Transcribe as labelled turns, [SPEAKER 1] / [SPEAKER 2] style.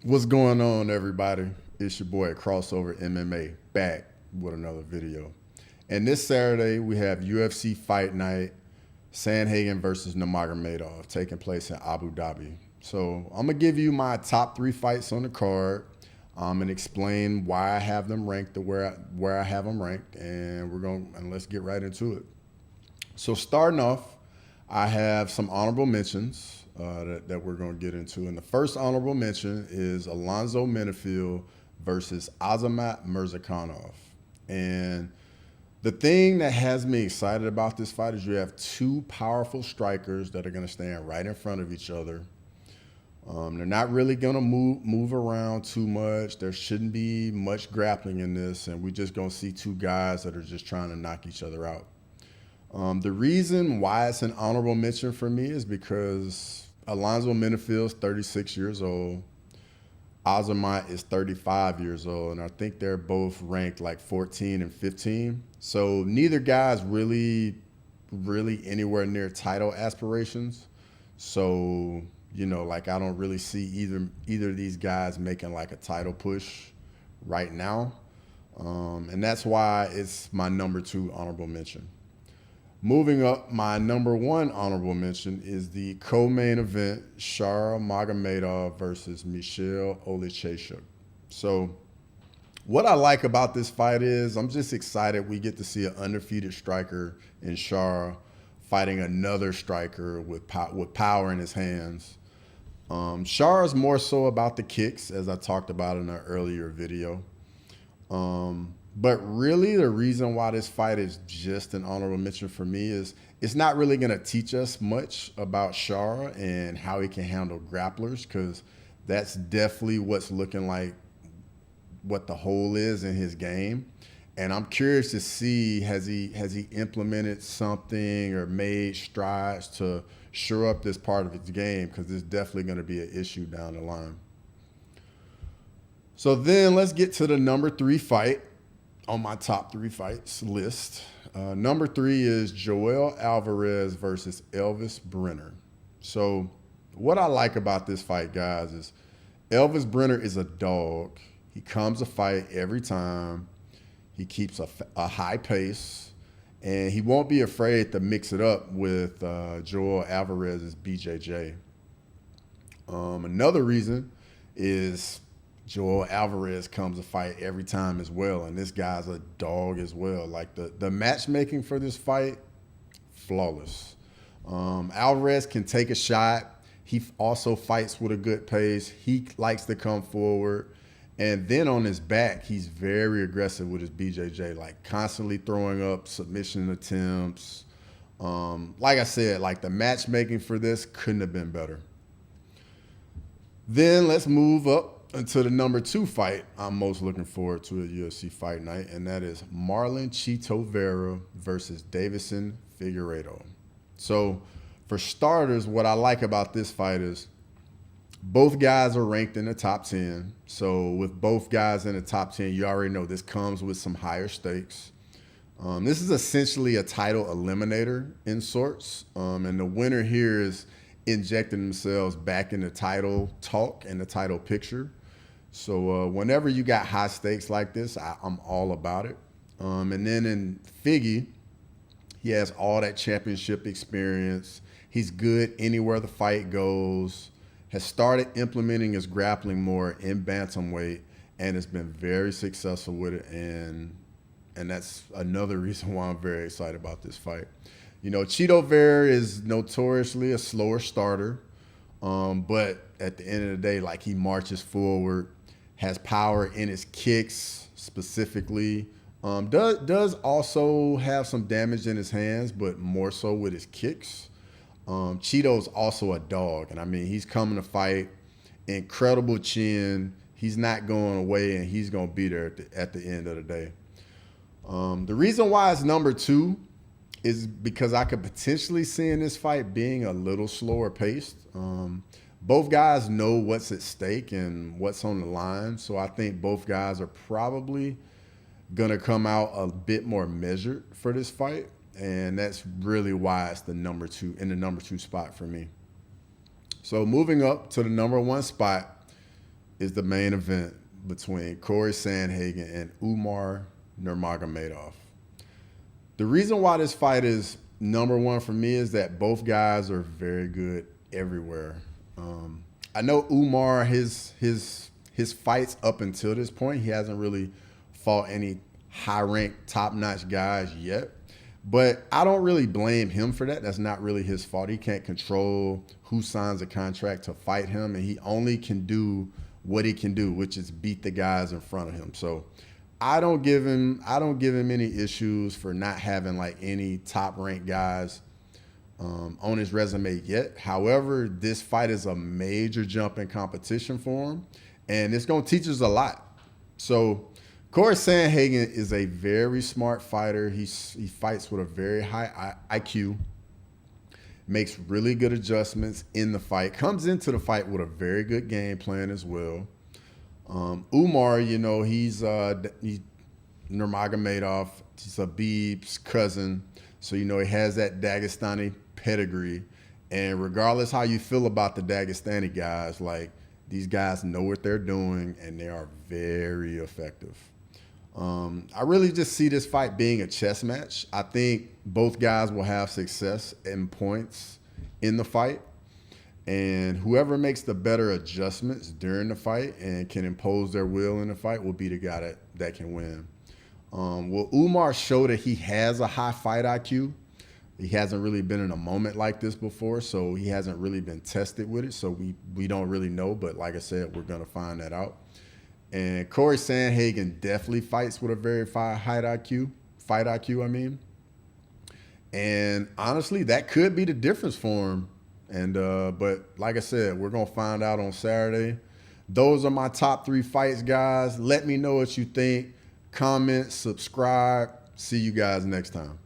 [SPEAKER 1] What's going on, everybody? It's your boy Crossover MMA back with another video. And this Saturday, we have UFC Fight Night, Sandhagen versus Nurmagomedov taking place in Abu Dhabi. So I'm gonna give you my top three fights on the card, and explain why I have them ranked to where I have them ranked, and let's get right into it. So starting off, I have some honorable mentions that we're going to get into. And the first honorable mention is Alonzo Menifield versus Azamat Murzakanov. And the thing that has me excited about this fight is you have two powerful strikers that are going to stand right in front of each other. They're not really going to move around too much. There shouldn't be much grappling in this, and we're just going to see two guys that are just trying to knock each other out. The reason why it's an honorable mention for me is because Alonzo Menifield's 36 years old. Azamat is 35 years old, and I think they're both ranked like 14 and 15. So neither guy's really anywhere near title aspirations. So, like I don't really see either of these guys making like a title push right now. And that's why it's my number two honorable mention. Moving up, my number one honorable mention is the co-main event, Shara Magomedov versus Michelle Oleksiejczuk. So what I like about this fight is I'm just excited we get to see an undefeated striker in Shara fighting another striker with power in his hands. Shara's more so about the kicks, as I talked about in an earlier video. But really, the reason why this fight is just an honorable mention for me is it's not really going to teach us much about Shara and how he can handle grapplers, because that's definitely what's looking like what the hole is in his game. And I'm curious to see, has he implemented something or made strides to shore up this part of his game, because it's definitely going to be an issue down the line. So then let's get to the number three fight on my top three fights list. Number three is Joel Alvarez versus Elvis Brenner. So what I like about this fight, guys, is Elvis Brenner is a dog. He comes to fight every time. He keeps a high pace, and he won't be afraid to mix it up with Joel Alvarez's BJJ. Another reason is Joel Alvarez comes to fight every time as well, and this guy's a dog as well. Like the matchmaking for this fight, flawless. Alvarez can take a shot. He also fights with a good pace. He likes to come forward. And then on his back, he's very aggressive with his BJJ, like constantly throwing up submission attempts. Like I said, like the matchmaking for this couldn't have been better. Then let's move up into the number two fight I'm most looking forward to at UFC Fight Night, and that is Marlon Chito Vera versus Davison Figueiredo. So for starters, what I like about this fight is both guys are ranked in the top 10. So with both guys in the top 10, you already know this comes with some higher stakes. This is essentially a title eliminator in sorts, and the winner here is injecting themselves back in the title talk and the title picture. So whenever you got high stakes like this, I'm all about it. And then in Figgy, he has all that championship experience. He's good anywhere the fight goes. Has started implementing his grappling more in bantamweight, and has been very successful with it. And that's another reason why I'm very excited about this fight. Chito Vera is notoriously a slower starter, but at the end of the day, like he marches forward, has power in his kicks specifically. Does also have some damage in his hands, but more so with his kicks. Cheeto's also a dog, and I mean, he's coming to fight. Incredible chin. He's not going away, and he's going to be there at the end of the day. The reason why it's number two is because I could potentially see in this fight being a little slower paced. Both guys know what's at stake and what's on the line, so I think both guys are probably going to come out a bit more measured for this fight, and that's really why it's the number two spot for me. So moving up to the number one spot is the main event between Corey Sandhagen and Umar Nurmagomedov. The reason why this fight is number one for me is that both guys are very good everywhere. I know Umar, his fights up until this point, he hasn't really fought any high-ranked, top-notch guys yet. But I don't really blame him for that. That's not really his fault. He can't control who signs a contract to fight him, and he only can do what he can do, which is beat the guys in front of him. So I don't give him any issues for not having like any top-ranked guys on his resume yet. However, this fight is a major jump in competition for him, and it's going to teach us a lot. So Corey Sandhagen is a very smart fighter. He fights with a very high IQ, makes really good adjustments in the fight, comes into the fight with a very good game plan as well. Umar, you know, he's Nurmagomedov, he's Habib's cousin, so you know he has that Dagestani pedigree. And regardless how you feel about the Dagestani guys, like these guys know what they're doing and they are very effective. I really just see this fight being a chess match. I think both guys will have success in points in the fight, and whoever makes the better adjustments during the fight and can impose their will in the fight will be the guy that can win. Well, Umar showed that he has a high fight IQ. He hasn't really been in a moment like this before, so he hasn't really been tested with it, so we don't really know, but like I said, we're going to find that out. And Corey Sandhagen definitely fights with a very fight IQ, I mean. And honestly, that could be the difference for him. And but like I said, we're gonna find out on Saturday. Those are my top 3 fights, guys. Let me know what you think. Comment, subscribe. See you guys next time.